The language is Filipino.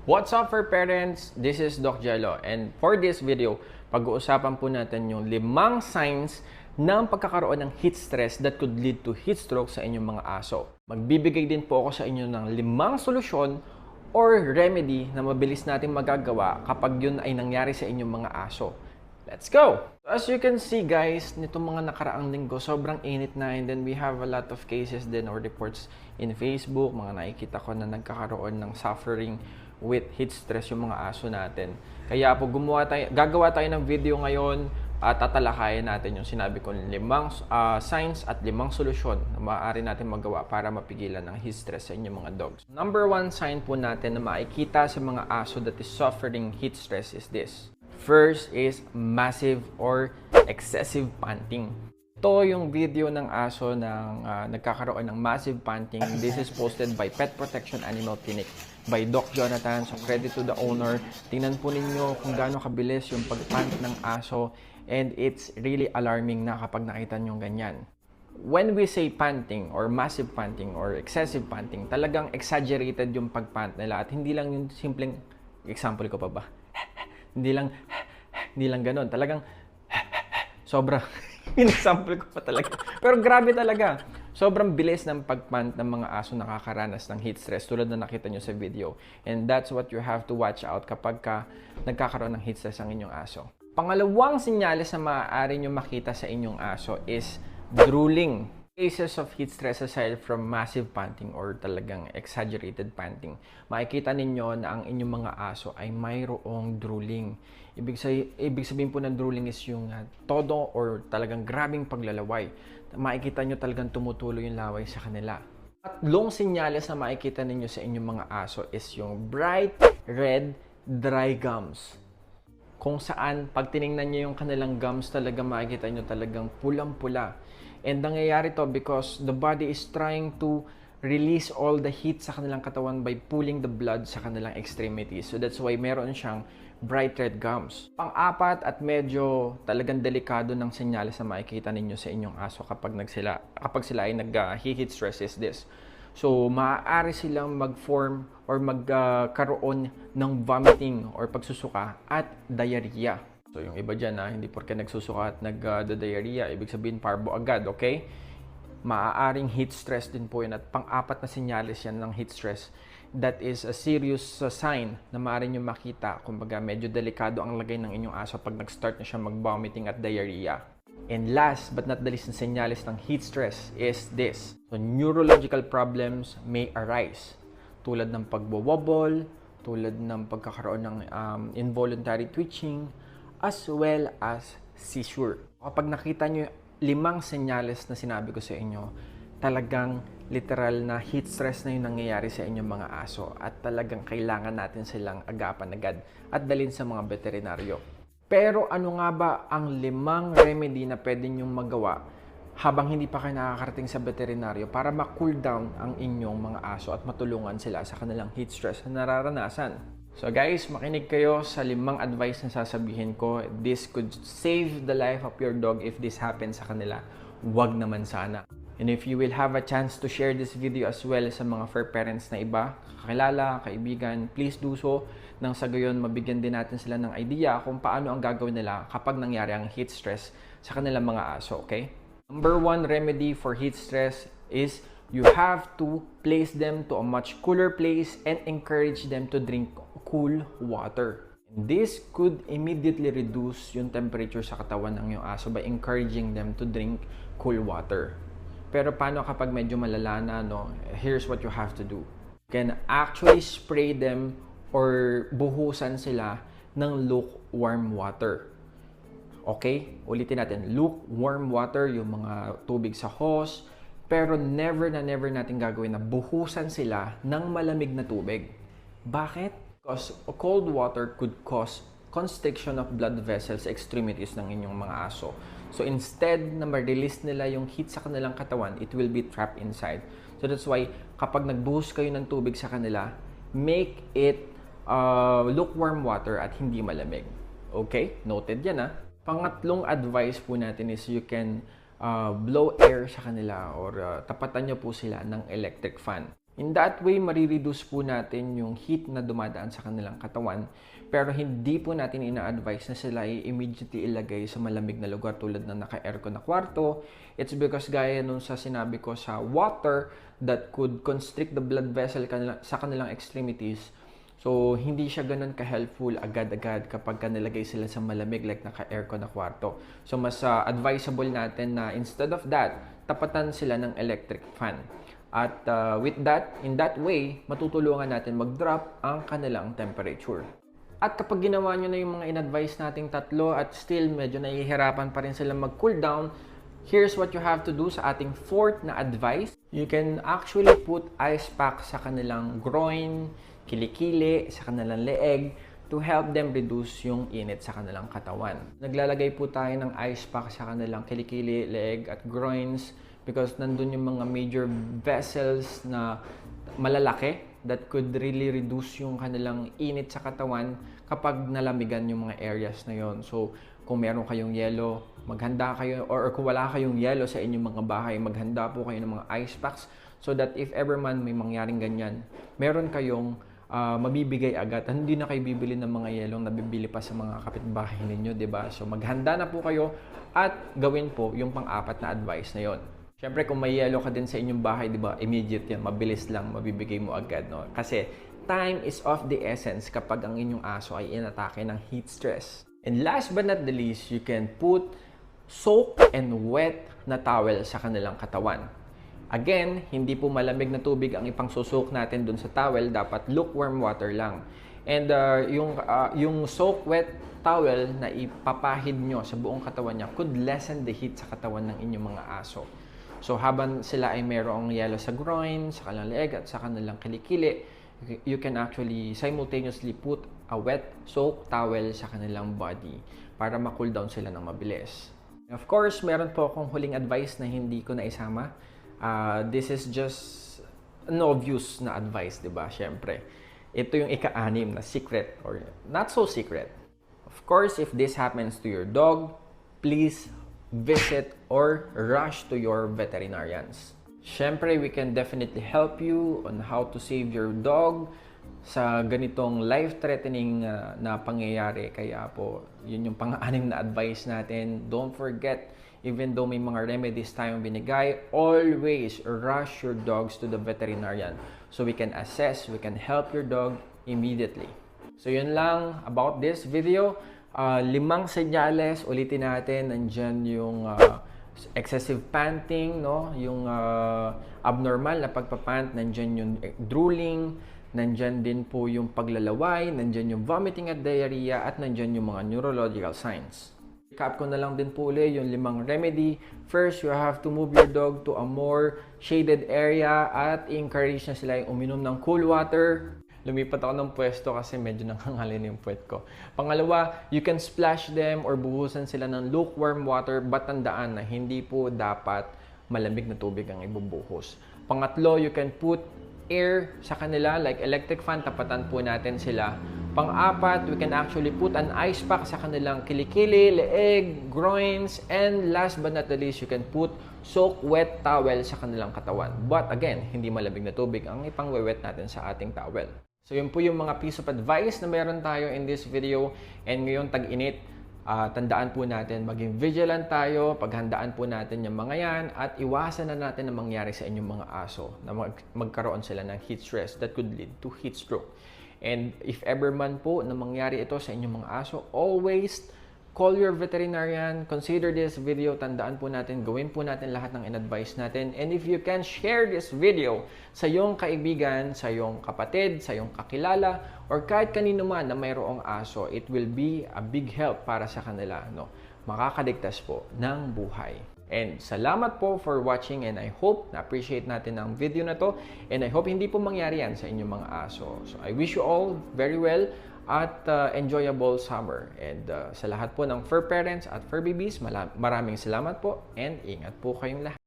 What's up for parents? This is Doc Jello, and for this video, pag-uusapan po natin yung 5 signs ng pagkakaroon ng heat stress that could lead to heat stroke sa inyong mga aso. Magbibigay din po ako sa inyo ng 5 solusyon or remedy na mabilis natin magagawa kapag yun ay nangyari sa inyong mga aso. Let's go! As you can see guys, nitong mga nakaraang linggo, sobrang init na, and then we have a lot of cases din or reports in Facebook, mga nakikita ko na nagkakaroon ng suffering with heat stress yung mga aso natin. Kaya po gagawa tayo ng video ngayon at tatalakayin natin yung sinabi ko 5 signs at 5 solusyon na maaari natin magawa para mapigilan ng heat stress sa inyong mga dogs. Number 1 sign po natin na makikita sa mga aso that is suffering heat stress is this. First is massive or excessive panting. Ito yung video ng aso ng nagkakaroon ng massive panting. This is posted by Pet Protection Animal Clinic by Doc Jonathan. So credit to the owner. Tingnan po ninyo kung gaano kabilis yung pagpant ng aso, and it's really alarming na kapag nakita nyo ganyan. When we say panting or massive panting or excessive panting, talagang exaggerated yung pagpant nila at hindi lang yung simpleng, example ko pa ba? Hindi lang ganoon. Talagang sobrang in-example ko pa talaga. Pero grabe talaga. Sobrang bilis ng pagpant ng mga aso nakakaranas ng heat stress tulad na nakita nyo sa video. And that's what you have to watch out kapag nagkakaroon ng heat stress ang inyong aso. Pangalawang senyales na maaari nyo makita sa inyong aso is drooling. Cases of heat stress aside from massive panting or talagang exaggerated panting, makikita ninyo na ang inyong mga aso ay mayroong drooling. Ibig sabihin po ng drooling is yung todo or talagang grabing paglalaway. Makikita nyo talagang tumutulo yung laway sa kanila. Tatlong senyales na makikita ninyo sa inyong mga aso is yung bright red dry gums. Kung saan, pag tinignan nyo yung kanilang gums, talaga makikita nyo talagang pulang-pula. And nangyayari to because the body is trying to release all the heat sa kanilang katawan by pulling the blood sa kanilang extremities. So that's why meron siyang bright red gums. Pang-apat at medyo talagang delikado ng senyales na makikita ninyo sa inyong aso kapag sila ay nag-heat stress is this. So maaari silang mag-form or magkaroon ng vomiting or pagsusuka at diarrhea. So yung iba dyan hindi porke nagsusuka at nag-diarrhea, ibig sabihin parbo agad, okay? Maaaring heat stress din po yun at pang-apat na senyales yan ng heat stress. That is a serious sign na maaari nyo makita, kumbaga medyo delikado ang lagay ng inyong aso pag nag-start na siya mag-vomiting at diarrhea. And last but not the least na senyales ng heat stress is this. So neurological problems may arise tulad ng pagbo-wobble, tulad ng pagkakaroon ng involuntary twitching, as well as seizure. Kapag nakita nyo 5 senyales na sinabi ko sa inyo, talagang literal na heat stress na yung nangyayari sa inyong mga aso at talagang kailangan natin silang agapan agad at dalhin sa mga veterinaryo. Pero ano nga ba ang 5 remedy na pwede nyong magawa habang hindi pa kayo nakakarating sa veterinaryo para ma-cool down ang inyong mga aso at matulungan sila sa kanilang heat stress na nararanasan? So guys, makinig kayo sa 5 advice na sasabihin ko. This could save the life of your dog if this happens sa kanila. Wag naman sana. And if you will have a chance to share this video as well sa mga fur parents na iba, kakilala, kaibigan, please do so. Nang sa gayon, mabigyan din natin sila ng idea kung paano ang gagawin nila kapag nangyari ang heat stress sa kanilang mga aso, okay? Number 1 remedy for heat stress is you have to place them to a much cooler place and encourage them to drink cool water. This could immediately reduce yung temperature sa katawan ng iyong aso by encouraging them to drink cool water. Pero paano kapag medyo malala na, no? Here's what you have to do. You can actually spray them or buhusan sila ng lukewarm water. Okay? Ulitin natin. Lukewarm water, yung mga tubig sa hose. Pero never natin gagawin na buhusan sila ng malamig na tubig. Bakit? Because cold water could cause constriction of blood vessels sa extremities ng inyong mga aso. So instead na ma-release nila yung heat sa kanilang katawan, it will be trapped inside. So that's why kapag nagbuhos kayo ng tubig sa kanila, make it lukewarm water at hindi malamig. Okay? Noted yan Pangatlong advice po natin is you can blow air sa kanila or tapatan nyo po sila ng electric fan. In that way, marireduce po natin yung heat na dumadaan sa kanilang katawan. Pero hindi po natin ina-advise na sila i-immediately ilagay sa malamig na lugar tulad ng naka-aircon na kwarto. It's because gaya nung sa sinabi ko sa water that could constrict the blood vessel sa kanilang extremities. So, hindi siya ganun ka-helpful agad-agad kapag nilagay sila sa malamig like naka-aircon na kwarto. So, mas advisable natin na instead of that, tapatan sila ng electric fan. At in that way, matutulungan natin mag-drop ang kanilang temperature. At kapag ginawa nyo na yung mga in-advise nating tatlo at still medyo nahihirapan pa rin sila mag-cool down, here's what you have to do sa ating fourth na advice. You can actually put ice pack sa kanilang groin, kilikili, sa kanilang leeg to help them reduce yung init sa kanilang katawan. Naglalagay po tayo ng ice pack sa kanilang kilikili, leeg at groins because nandun yung mga major vessels na malalaki that could really reduce yung kanilang init sa katawan kapag nalamigan yung mga areas na yon. So, kung meron kayong yelo, maghanda kayo, or kung wala kayong yelo sa inyong mga bahay, maghanda po kayo ng mga ice packs so that if ever man may mangyaring ganyan, meron kayong mabibigay agad. Hindi na kayo bibili ng mga yelong nabibili pa sa mga kapitbahay ninyo, diba? So, maghanda na po kayo at gawin po yung pang-apat na advice na yon. Siyempre, kung may yelo ka din sa inyong bahay, di ba, immediate yan, mabilis lang, mabibigay mo agad, no? Kasi, time is of the essence kapag ang inyong aso ay inatake ng heat stress. And last but not the least, you can put soak and wet na towel sa kanilang katawan. Again, hindi po malamig na tubig ang ipang-susok natin dun sa towel, dapat lukewarm water lang. And yung soak wet towel na ipapahid nyo sa buong katawan niya could lessen the heat sa katawan ng inyong mga aso. So, habang sila ay mayroong yelo sa groin, sa kanilang leg, at sa kanilang kilikili, you can actually simultaneously put a wet soak towel sa kanilang body para ma-cool down sila ng mabilis. Of course, meron po akong huling advice na hindi ko naisama. This is just an obvious na advice, diba? Siyempre, ito yung ika-anim na secret or not so secret. Of course, if this happens to your dog, please visit or rush to your veterinarians. Siyempre, we can definitely help you on how to save your dog sa ganitong life-threatening na pangyayari. Kaya po, yun yung pang-anim na advice natin. Don't forget, even though may mga remedies tayong binigay, always rush your dogs to the veterinarian so we can assess, we can help your dog immediately. So yun lang about this video. 5 senyales, ulitin natin, nandyan yung excessive panting, no? Yung abnormal na pagpapant, nandyan yung drooling, nandyan din po yung paglalaway, nandyan yung vomiting at diarrhea, at nandyan yung mga neurological signs. Recap ko na lang din po ulit yung 5 remedy. First, you have to move your dog to a more shaded area at encourage na sila yung uminom ng cool water. Lumipat ako ng pwesto kasi medyo nangangalin yung puwet ko. Pangalawa, you can splash them or buhusan sila ng lukewarm water, but tandaan na hindi po dapat malamig na tubig ang ibubuhos. Pangatlo, you can put air sa kanila like electric fan, tapatan po natin sila. Pang-apat, we can actually put an ice pack sa kanilang kilikili, leeg, groins, and last but not the least, you can put soak wet towel sa kanilang katawan. But again, hindi malamig na tubig ang ipang-wet natin sa ating towel. So yun po yung mga piece of advice na meron tayo in this video. And ngayon tag-init, tandaan po natin, maging vigilant tayo, paghandaan po natin yung mga yan, at iwasan na natin na mangyari sa inyong mga aso na magkaroon sila ng heat stress that could lead to heat stroke. And if ever man po na mangyari ito sa inyong mga aso, always call your veterinarian, consider this video, tandaan po natin, gawin po natin lahat ng in-advise natin. And if you can share this video sa iyong kaibigan, sa iyong kapatid, sa iyong kakilala, or kahit kanino man na mayroong aso, it will be a big help para sa kanila, no? Makakaligtas po ng buhay. And salamat po for watching, and I hope na-appreciate natin ang video na to, and I hope hindi po mangyari yan sa inyong mga aso. So I wish you all very well at enjoyable summer. And sa lahat po ng fur parents at fur babies, maraming salamat po, and ingat po kayong lahat.